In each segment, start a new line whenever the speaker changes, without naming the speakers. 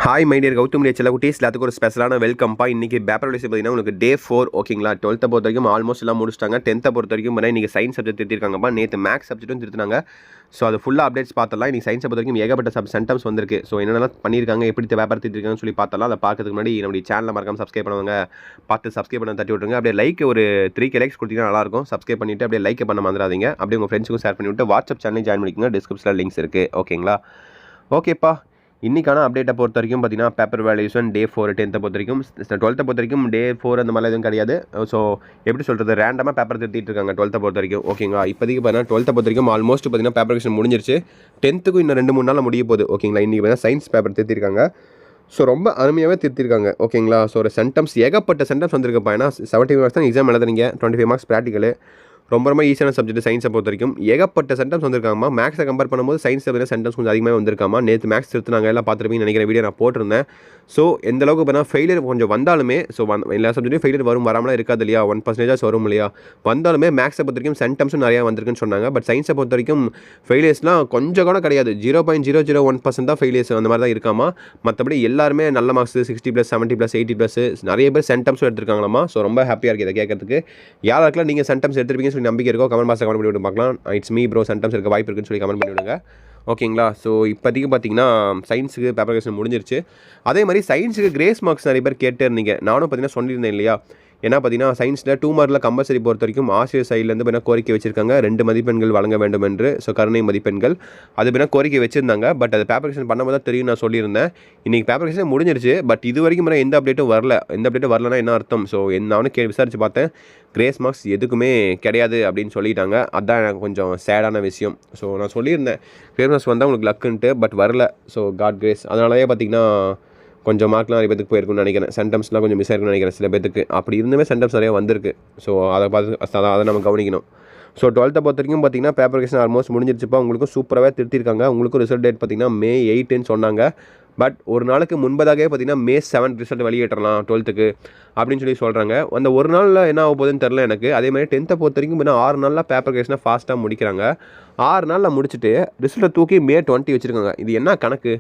Hi my dear Gautham டே செல்லக்குட்டீஸ் எல்லாத்துக்கும் ஒரு ஸ்பெஷலான வெல்கம்ப்பா. இன்றைக்கி பேப்பர் ரிலீஸ் பார்த்தீங்கன்னா உங்களுக்கு டே 4 ஓகேங்களா. 12th பொறுத்த வரைக்கும் ஆல்மோஸ்ட் எல்லாம் முடிச்சிட்டாங்க. 10th பொறுத்த வரைக்கும் பார்த்தீங்கன்னா இன்றைக்கி சயின்ஸ் சப்ஜெக்ட் திருத்திருக்காங்கப்பா. நேற்று மேக்ஸ் சப்ஜெக்ட்டும் திருத்தினாங்க. ஸோ அது ஃபுல்லாக அப்டேட்ஸ் பார்த்தலாம். இன்றைக்கி சயின்ஸை பொறுத்த வரைக்கும் ஏகப்பட்ட சென்டம்ஸ் வந்திருக்கு. ஸோ என்னென்னலாம் பண்ணியிருக்காங்க, எப்படி பேப்பர் திருத்திருக்காங்கன்னு சொல்லி பார்த்தலாம். அதை பார்க்கறதுக்கு முன்னாடி நம்மளுடைய சேனலை மறக்காம சப்ஸ்கிரைப் பண்ணுவாங்க. பார்த்து சப்ஸ்கிரைப் பண்ண தட்டி விட்டுருங்க. அப்படியே லைக் ஒரு 3K லைக்ஸ் கொடுத்தீங்கன்னா நல்லாயிருக்கும். சப்ஸ்கிரைப் பண்ணிவிட்டு அப்படியே லைக் பண்ண மறந்துடாதீங்க. அப்படியே உங்கள் ஃப்ரெண்ட்ஸுக்கும் ஷேர் பண்ணிவிட்டு வாட்ஸ்அப் சேனலையும் ஜாயின் பண்ணிக்கோங்க. டிஸ்கிரிப்ஷனில் லிங்க்ஸ் இருக்குது ஓகேங்களா. ஓகேப்பா. இன்றைக்கான அப்டேட்டை பொறுத்த வரைக்கும் பார்த்தீங்கன்னா பேப்பர் வேல்யூஷன் டே 4 10th பொறுத்த வரைக்கும் 12th பொறுத்த வரைக்கும் டே 4 அந்த மாதிரிலாம் எதுவும் கிடையாது. ஸோ எப்படி சொல்கிறது, ரேண்டமாக பேப்பர் திருத்திட்டு இருக்காங்க 12th பொறுத்த வரைக்கும் ஓகேங்களா. இப்போதைக்கு பார்த்தீங்கன்னா 12th பொறுத்த வரைக்கும் ஆல்மோஸ்ட் பார்த்தீங்கன்னா பேப்பர் கொஷன் முடிஞ்சிருச்சு. 10th இன்னும் 2-3 நாளில் முடிய போகுது ஓகேங்களா. இன்றைக்கி பார்த்தீங்கன்னா சயின்ஸ் பேப்பர் திருத்திருக்காங்க. ஸோ ரொம்ப அருமையாகவே திருத்திருக்காங்க ஓகேங்களா. ஸோ ஒரு சென்டம்ஸ் ஏகப்பட்ட சென்டம்ஸ் வந்திருக்குப்பா. ஏன்னா 75 மார்க்ஸ் தான் எக்ஸாம் எழுதுறீங்க, 25 மார்க்ஸ் ப்ராக்டிக்கல். ரொம்ப ஈஸியான சப்ஜெக்ட் சயின்ஸை பொறுத்த வரைக்கும் ஏகப்பட்ட சென்டம்ஸ் வந்திருக்காமா. மேக்ஸை கம்பேர் பண்ணும்போது சயின்ஸில் பார்த்தீங்கன்னா சென்டம்ஸ் கொஞ்சம் அதிகமாக வந்திருக்காமா. நேற்று மேக்ஸ் திருத்தினாங்க, எல்லாம் பார்த்துருப்பீங்கன்னு நினைக்கிற வீடியோ நான் போட்டிருந்தேன். ஸோ எந்த அளவுக்கு பார்த்தா ஃபெயிலியர் கொஞ்சம் வந்தாலுமே, ஸோ எல்லா சப்ஜெக்ட்டும் ஃபெயிலியர் வராமலாம் இருக்காது இல்லையா, 1% வரும் இல்லையா. வந்தாலுமே மேக்ஸை பொறுத்த வரைக்கும் சென்டம்ஸும் நிறையா வந்திருக்குன்னு சொன்னாங்க. பட் சயின்ஸை பொறுத்த வரைக்கும் ஃபெயிலியர்ஸ்லாம் கொஞ்சம் கூட கிடையாது. 0.001% தான் ஃபெயிலியர்ஸ் அந்த மாதிரி தான் இருக்காமா. மற்றபடி எல்லாருமே நல்ல மார்க்ஸ் 60+, 70+, 80+, நிறைய பேர் சென்டம்ஸும் எடுத்துருக்காங்களாமா. ஸோ ரொம்ப ஹாப்பியாக இருக்குது இதை கேட்கறதுக்கு. யாருக்கெல்லாம் நீங்கள் சென்டம்ஸ் எடுத்துருப்பீங்கன்னு சொல்லி நம்பிக்கை இருக்கோ கமெண்ட் பாக்ஸில் கமெண்ட் பண்ணி விட்டு பார்க்கலாம். இட்ஸ் மீ ப்ரோ, சென்டம்ஸ் இருக்க வாய்ப்பு இருக்குன்னு சொல்லி கமெண்ட் பண்ணி விடுங்க ஓகேங்களா. ஸோ இப்போதைக்கு பார்த்தீங்கன்னா சயின்ஸுக்கு பேப்பர் கொஷன் முடிஞ்சிருச்சு. அதே மாதிரி சயின்ஸுக்கு கிரேஸ் மார்க்ஸ் நிறைய பேர் கேட்டே இருந்தீங்க. நானும் பார்த்தீங்கன்னா சொல்லியிருந்தேன் இல்லையா. ஏன்னா பார்த்தீங்கன்னா சயின்ஸில் 2 மார்க்கில் கம்பல்சரி பொறுத்த வரைக்கும் ஆசிரியர் சைட்லேருந்து பார்த்தீங்கன்னா கோரிக்கை வச்சிருக்காங்க 2 மதிப்பெண்கள் வழங்க வேண்டும் என்று. ஸோ கருணை மதிப்பெண்கள் அது பார்த்தீங்கன்னா கோரிக்கை வச்சிருந்தாங்க. பட் அது பேப்பர் கொஷன் பண்ணும்போது தான் தெரியும், நான் சொல்லியிருந்தேன். இன்றைக்கி பேப்பர் கொஷன் முடிஞ்சிருச்சு. பட் இது வரைக்கும் எந்த அப்டேட்டும் வரல. எந்த அப்டேட்டும் வரலன்னா என்ன அர்த்தம். ஸோ நானும் விசாரித்து பார்த்தேன், கிரேஸ் மார்க்ஸ் எதுக்குமே கிடையாது அப்படின்னு சொல்லிட்டாங்க. அதுதான் எனக்கு கொஞ்சம் சேடான விஷயம். ஸோ நான் சொல்லியிருந்தேன் கிரேஸ் மார்க்ஸ் வந்தால் உங்களுக்கு லக்குன்ட்டு, பட் வரல. So god grace. அதனாலேயே பார்த்தீங்கன்னா கொஞ்சம் மார்க்லாம் நிறைய பேருக்கு போயிருக்குன்னு நினைக்கிறேன். சென்டம்ஸ்லாம் கொஞ்சம் மிஸ் ஆயிருக்குன்னு நினைக்கிறேன் சில பேருக்கு. அப்படி இருந்துமே சென்டம்ஸ் நிறையா வந்திருக்கு. ஸோ அதை பார்த்து அதை நம்ம கவனிக்கணும். ஸோ 12th பொறுத்த வரைக்கும் பார்த்தீங்கன்னா பேப்பர் கொஷன் ஆல்மோஸ்ட் முடிஞ்சிருச்சுப்பா. உங்களுக்கும் சூப்பராகவே திருத்திருக்காங்க. உங்களுக்கும் ரிசல்ட் டேட் பார்த்தீங்கன்னா May 8ன்னு சொன்னாங்க. பட் ஒரு நாளுக்கு முன்பதாகவே பார்த்தீங்கன்னா May 7 ரிசல்ட் வெளியிடலாம் 12th அப்படின்னு சொல்லி சொல்கிறாங்க. அந்த ஒரு நாளில் என்ன ஆக போகுதுன்னு தெரில எனக்கு. அதேமாதிரி 10th பொறுத்த வரைக்கும் பார்த்தீங்கன்னா 6 நாளில் பேப்பர் கொஷனை ஃபாஸ்ட்டாக முடிக்கிறாங்க. 6 நாளில் முடிச்சுட்டு ரிசல்ட்டை தூக்கி May 20 வச்சுருக்காங்க. இது என்ன கணக்கு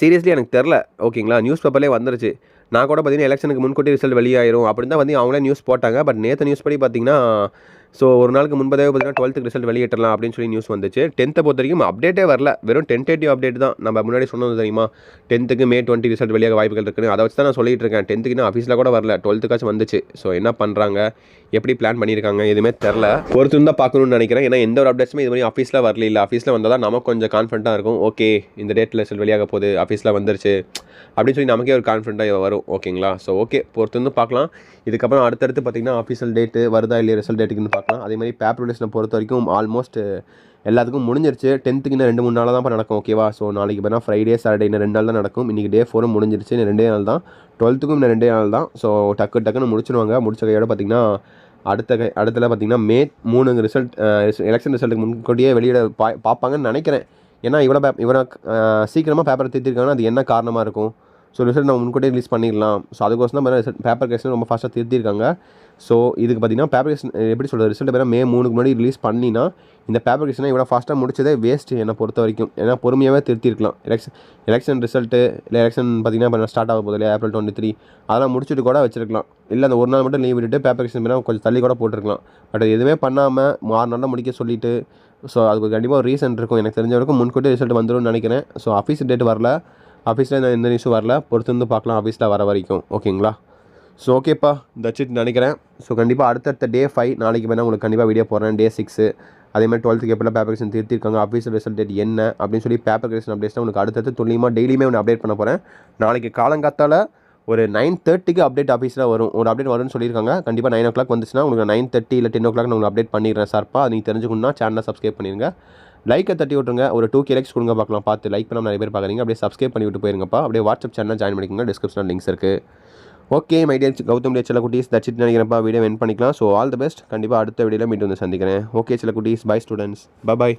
சீரியஸ்லி எனக்கு தெரில ஓகேங்களா. நியூஸ் பேப்பர்லேயே வந்துருச்சு. நான் கூட பார்த்தீங்கன்னா எலெக்ஷனுக்கு முன்கூட்டி ரிசல்ட் வெளியாயிரும் அப்படின்னு தான் வந்து அவங்களே நியூஸ் போட்டாங்க. பட் நேற்று நியூஸ் படி பார்த்தீங்கன்னா ஸோ ஒரு நாளுக்கு முன்பதாகவே பார்த்தீங்கன்னா 12th ரிசல்ட் வெளியிடலாம் அப்படின்னு சொல்லி நியூஸ் வந்துச்சு. 10th பொறுத்த வரைக்கும் அப்டேட்டே வரல. வெறும் டென்டேட்டிவ் அப்டேட் தான். நம்ம முன்னாடி சொன்னது தெரியுமா, 10th May 20 ரிசல்ட் வெளியாக வாய்ப்புகள் இருக்குன்னு. அதை வச்சு தான் நான் சொல்லிட்டு இருக்கேன். 10th இன்னும் ஆஃபீஸில் கூட வரல, 12th வந்துச்சு. ஸோ என்ன பண்ணுறாங்க, எப்படி பிளான் பண்ணியிருக்காங்க எதுவுமே தெரில. பொறுத்து தான் பார்க்கணும்னு நினைக்கிறேன். ஏன்னா எந்த ஒரு அப்டேட்ஸுமே இது மாதிரி ஆஃபீஸில் வரல. இல்லை ஆஃபீஸில் வந்தால் தான் நமக்கு கொஞ்சம் கான்ஃபிடண்ட்டாக இருக்கும். ஓகே இந்த டேட்டில் ரிசல்ட் வெளியாக போகுது, ஆஃபீஸில் வந்துருச்சு அப்படின்னு சொல்லி நமக்கே ஒரு கான்ஃபிடண்ட்டாக வரும் ஓகேங்களா. ஸோ ஓகே பொறுத்து பார்க்கலாம். இதுக்கப்புறம் அடுத்தடுத்து பார்த்தீங்கன்னா ஆஃபீஷியல் டேட்டு வருதா இல்லையா ரிசல்ட் டேட்டுக்குன்னு பார்க்கலாம். அதே மாதிரி பேப்பர் ரிலீஸை பொறுத்த வரைக்கும் ஆல்மோஸ்ட் எல்லாத்துக்கும் முடிஞ்சிருச்சு. 10th இன்னும் 2-3 நாள் தான் நடக்கும் ஓகேவா. ஸோ நாளைக்கு பார்த்தீங்கன்னா ஃப்ரைடே சாட்டர்டே இன்னும் 2 நாள் தான் நடக்கும். இன்றைக்கி டே 4 முடிஞ்சிருச்சு, இன்னும் 2 நாள் தான். 12th இன்னும் 2 நாள் தான். ஸோ டக்குன்னு முடிச்சிடுவாங்க. முடிச்ச கையோட பார்த்தீங்கன்னா அடுத்தல பார்த்தீங்கன்னா May 3 ரிசல்ட் எலெக்ஷன் ரிசல்ட்டுக்கு முன்கூட்டியே வெளியிட பார்ப்பாங்கன்னு நினைக்கிறேன். ஏன்னா இவரை சீக்கிரமாக பேப்பர் திருத்திருக்காங்கன்னா அது என்ன காரணமாக இருக்கும். ஸோ ரிசல்ட் நம்ம முன்கூட்டியே ரிலீஸ் பண்ணிடலாம். ஸோ அதுக்கோசம் தான் ரிசல்ட் பேப்பர் கொஷன் ரொம்ப ஃபாஸ்ட்டாக திருத்திருக்காங்க. ஸோ இதுக்கு பார்த்தீங்கன்னா பேப்பர் கொஷன் எப்படி சொல்கிறது, ரிசல்ட் May 3க்கு முன்னாடி ரிலீஸ் பண்ணினா இந்த பேப்பர் கொஷனை இவ்வளோ ஃபாஸ்ட்டாக முடிச்சதே வேஸ்ட்டு என்னை பொறுத்த வரைக்கும். ஏன்னா பொறுமையாகவே திருத்திருக்கலாம். எலெக்ஷன் ரிசல்ட்டு இல்லை எலெக்ஷன் பார்த்தீங்கன்னா இப்போ ஸ்டார்ட் ஆக போகுது இல்லையா, April 23 அதெல்லாம் முடிச்சுட்டு கூட வச்சிருக்கலாம். இல்லை அந்த ஒரு நாள் மட்டும் லீவ் விட்டுட்டு பேப்பர் கொஷன் கொஞ்சம் தள்ளி கூட போட்டிருக்கலாம். பட் அது எதுவுமே பண்ணாமல் 6 நாளில் முடிக்க சொல்லிவிட்டு, ஸோ அதுக்கு கண்டிப்பாக ஒரு ரீசன் இருக்கும். எனக்கு தெரிஞ்ச வரைக்கும் முன்கூட்டி ரிசல்ட் வந்துடும் நினைக்கிறேன். ஸோ ஆஃபீஸ் டேட் வரல, ஆஃபீஸில் எந்த நியூஸும் வரல. பொறுத்து பார்க்கலாம் ஆஃபீஸில் வர வரைக்கும் ஓகேங்களா. ஸோ ஓகேப்பா தட்ஸ் இட் நினைக்கிறேன். ஸோ கண்டிப்பாக அடுத்தடுத்த டே 5 நாளைக்கு வேணால் உங்களுக்கு கண்டிப்பாக வீடியோ போடுறேன். டே 6 அதேமாதிரி 12th எப்படிலாம் பேப்பர் கொஷன் திருத்திருக்காங்க, ஆஃபீஸில் ரிசல்ட் டேட் என்ன அப்படின்னு சொல்லி பேப்பர் கொஷன் அப்டேட்ஸ் உங்களுக்கு அடுத்தடுத்து துல்லியமாக டெய்லியுமே ஒன்று அப்டேட் பண்ண போகிறேன். நாளைக்கு காலங்காத்தால் ஒரு 9:30க்கு அப்டேட் ஆஃபீஸில் வரும். ஒரு அப்டேட் வரும்னு சொல்லியிருக்காங்க. கண்டிப்பாக 9 o'clock வந்துச்சுன்னா உங்களுக்கு 9:30 இல்லை 10 o'clock நான் உங்களுக்கு அப்டேட் பண்ணிடுறேன் சார்ப்பா. அது நீங்கள் தெரிஞ்சுக்கணுன்னா சேனலை சப்ஸ்கிரைப் பண்ணிடுங்க. லைக்கை தட்டி விட்டுருங்க. ஒரு 2K லைக்ஸ் கொடுங்க பார்க்கலாம். பார்த்து லைக் பண்ணாமல் நிறைய பேர் பார்க்குறீங்க. அப்படியே சப்ஸ்கிரைப் பண்ணி விட்டு போயிருங்கப்பா. அப்படியே வாட்ஸ்அப் சேனல் ஜாயின் பண்ணிக்கோங்க. டிஸ்கிரிப்ஷனில் லிங்க்ஸ் இருக்குது. ஓகே மை டியர் கௌதம் டே செல்லக்குட்டீஸ் தட்ஸ் இட் நினைக்கிறேன்ப்பா. வீடியோ என் பண்ணிக்கலாம். So all the best. கண்டிப்பாக அடுத்த வீடியோவில் மீண்டும் வந்து சந்திக்கிறேன். ஓகே செல்லக்குட்டீஸ், பை ஸ்டூடெண்ட்ஸ், பை.